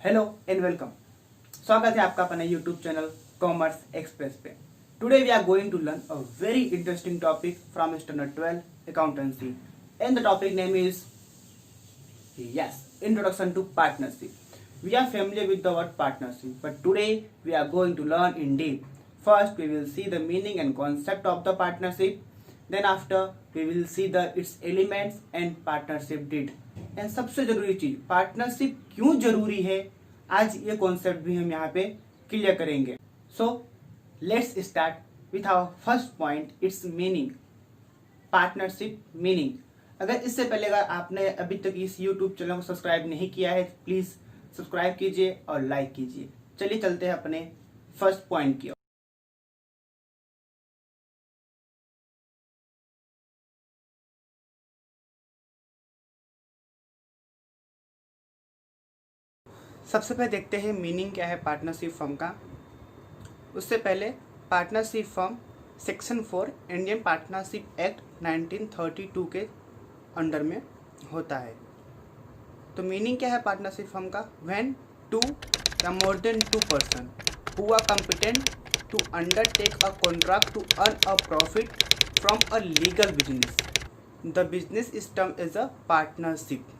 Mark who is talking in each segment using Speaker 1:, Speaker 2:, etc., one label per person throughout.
Speaker 1: Hello and welcome. स्वागत है आपका अपने यूट्यूब चैनल कॉमर्स एक्सप्रेस पे। Today we are going to learn a very interesting topic from standard 12 accountancy and the topic name is introduction to partnership. We are familiar with the word partnership, but today we are going to learn in deep. First we will see the meaning and concept of the partnership, then after we will see the its elements and partnership did. And सबसे जरूरी चीज partnership क्यों जरूरी है, आज ये concept भी हम यहाँ पे क्लियर करेंगे। So let's start with our first point, it's meaning. Partnership meaning. अगर इससे पहले अगर आपने अभी तक इस यूट्यूब चैनल को सब्सक्राइब नहीं किया है तो प्लीज सब्सक्राइब कीजिए और लाइक कीजिए। चलिए चलते हैं अपने फर्स्ट पॉइंट की ओर। सबसे पहले देखते हैं मीनिंग क्या है पार्टनरशिप फर्म का। उससे पहले partnership firm section 4 Indian partnership act 1932 के अंडर में होता है। तो मीनिंग क्या है पार्टनरशिप फर्म का? When two or more than two person who are competent to undertake a contract to earn a profit from a legal business, the business is term as a partnership.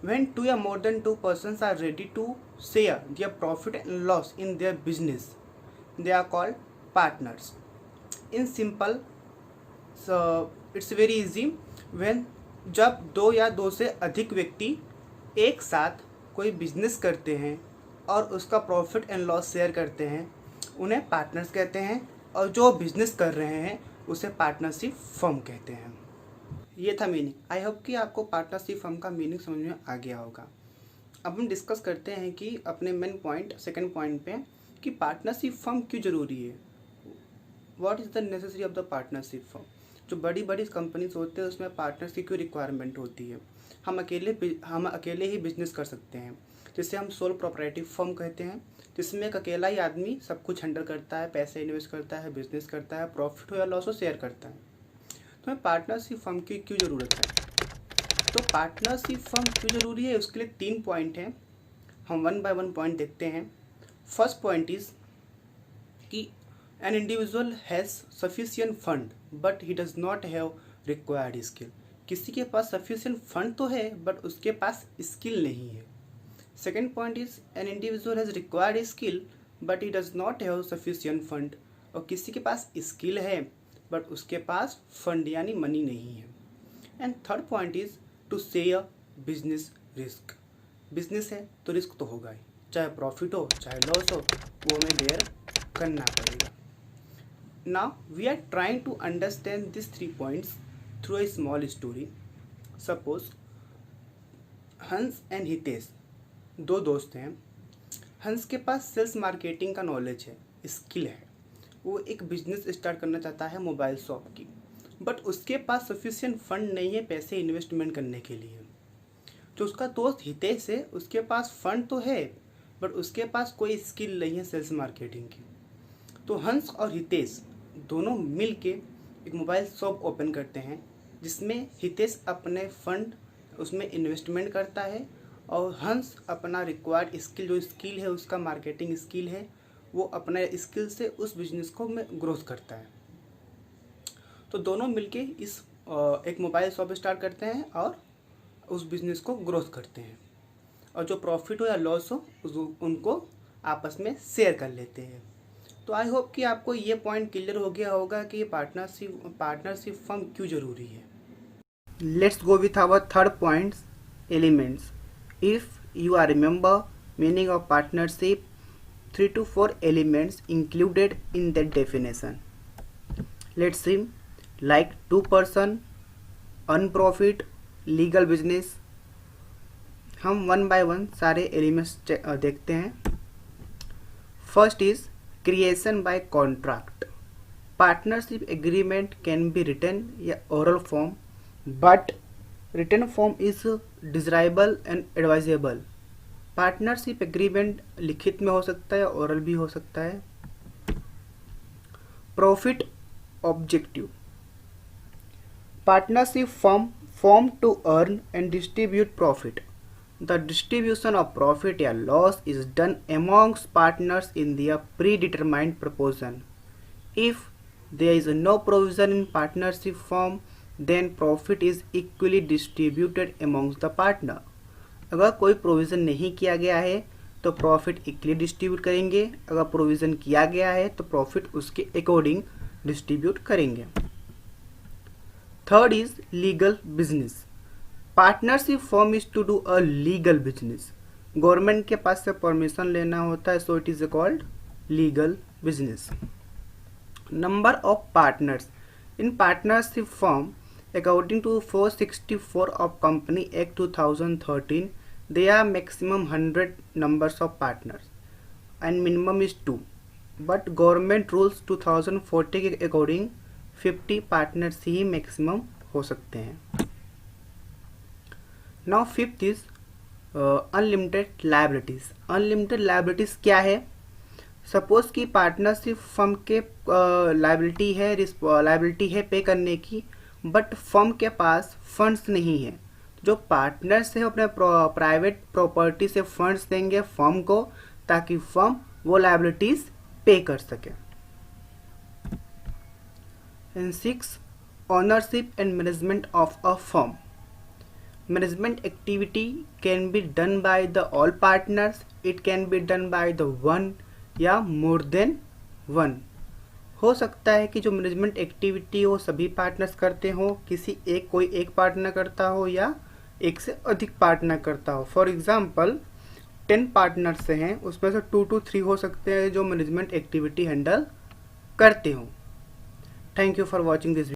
Speaker 1: When two or more than two persons are ready to share their profit and loss in their business, they are called partners. In simple, so it's very easy. When जब दो या दो से अधिक व्यक्ति एक साथ कोई बिजनेस करते हैं और उसका प्रॉफिट एंड लॉस शेयर करते हैं, उन्हें पार्टनर्स कहते हैं। और जो बिजनेस कर रहे हैं उसे पार्टनरशिप फर्म कहते हैं। ये था मीनिंग। आई होप कि आपको पार्टनरशिप फर्म का मीनिंग समझ में आ गया होगा। अब हम डिस्कस करते हैं कि अपने मेन पॉइंट सेकंड पॉइंट पे कि पार्टनरशिप फर्म क्यों ज़रूरी है। What is the necessity of the partnership firm. जो बड़ी बड़ी कंपनीज होते हैं उसमें पार्टनर्स की क्यों रिक्वायरमेंट होती है। हम अकेले ही बिजनेस कर सकते हैं, जिसे हम सोल प्रोप्राइटरी फर्म कहते हैं, जिसमें एक अकेला ही आदमी सब कुछ हैंडल करता है, पैसे इन्वेस्ट करता है, बिजनेस करता है, प्रॉफिट हो या लॉस हो शेयर करता है। तो पार्टनरशिप फर्म की क्यों ज़रूरत है? तो पार्टनरशिप फर्म क्यों ज़रूरी है उसके लिए 3 पॉइंट हैं। हम 1 बाय 1 पॉइंट देखते हैं। फर्स्ट पॉइंट इज़ कि an individual has sufficient fund but he does not have required skill. किसी के पास सफिशिएंट फंड तो है बट उसके पास स्किल नहीं है। Second point is an individual has required skill but he does not have sufficient fund. और किसी के पास स्किल है बट उसके पास फंड यानी मनी नहीं है। And third point is to share business risk. Business है तो रिस्क तो होगा ही, चाहे प्रॉफिट हो चाहे लॉस हो, वो हमें बेयर करना पड़ेगा। Now we are trying to understand this 3 points through a small story. Suppose Hans and Hitesh दो दोस्त हैं। हंस के पास सेल्स मार्केटिंग का नॉलेज है, स्किल है। वो एक बिजनेस स्टार्ट करना चाहता है मोबाइल शॉप की, बट उसके पास सफिशिएंट फंड नहीं है पैसे इन्वेस्टमेंट करने के लिए। जो उसका दोस्त हितेश है उसके पास फंड तो है बट उसके पास कोई स्किल नहीं है सेल्स मार्केटिंग की। तो हंस और हितेश दोनों मिल के एक मोबाइल शॉप ओपन करते हैं, जिसमें हितेश अपने फंड उसमें इन्वेस्टमेंट करता है और हंस अपना रिक्वायर्ड स्किल, जो स्किल है उसका मार्केटिंग स्किल है, वो अपने स्किल से उस बिजनेस को में ग्रोथ करता है। तो दोनों मिलके इस एक मोबाइल शॉप स्टार्ट करते हैं और उस बिजनेस को ग्रोथ करते हैं, और जो प्रॉफिट हो या लॉस हो उनको आपस में शेयर कर लेते हैं। तो आई होप कि आपको ये पॉइंट क्लियर हो गया होगा कि पार्टनरशिप फर्म क्यों ज़रूरी है। Let's go with our third point, elements. If you are remember meaning of partnership, 3 to 4 elements included in that definition. Let's see, like 2 person, earn profit, legal business. हम 1 by 1 सारे elements देखते हैं। First is creation by contract. Partnership agreement can be written या oral form, but written form is desirable and advisable. Partnership agreement लिखित में हो सकता है, ओरल भी हो सकता है। Profit objective. Partnership firm form to earn and distribute profit. The distribution of profit या loss is done amongst partners in their predetermined proportion. If there is no provision in partnership form, then profit is equally distributed amongst the partner. अगर कोई provision नहीं किया गया है तो profit equally distribute करेंगे, अगर प्रोविज़न किया गया है तो प्रॉफिट उसके अकॉर्डिंग डिस्ट्रीब्यूट करेंगे. Third is legal business. Partnership form is to do a legal business. Government के पास से परमिशन लेना होता है, so it is called legal business. Number of partners in partnership form according to 464 ऑफ company act 2013 they are maximum 100 numbers of partners and minimum is 2, but government rules 2040 के according 50 partners ही maximum हो सकते हैं. Now fifth is unlimited liabilities. Unlimited liabilities क्या है? Suppose कि partnership firm के liability है पे करने की, बट फर्म के पास फंड्स नहीं है. जो पार्टनर्स है अपने प्राइवेट प्रॉपर्टी से फंड्स देंगे फर्म को ताकि फर्म वो लायबिलिटीज पे कर सके. And 6 ownership and management of a firm. Management activity can be done by the all partners, it can be done by the one या मोर देन वन. हो सकता है कि जो मैनेजमेंट एक्टिविटी हो सभी पार्टनर्स करते हो, कोई एक पार्टनर करता हो या एक से अधिक पार्टनर करता हो. फॉर एग्जाम्पल 10 पार्टनर्स हैं, उसमें से 2 to 3 हो सकते हैं जो मैनेजमेंट एक्टिविटी हैंडल करते हो. Thank you for watching this.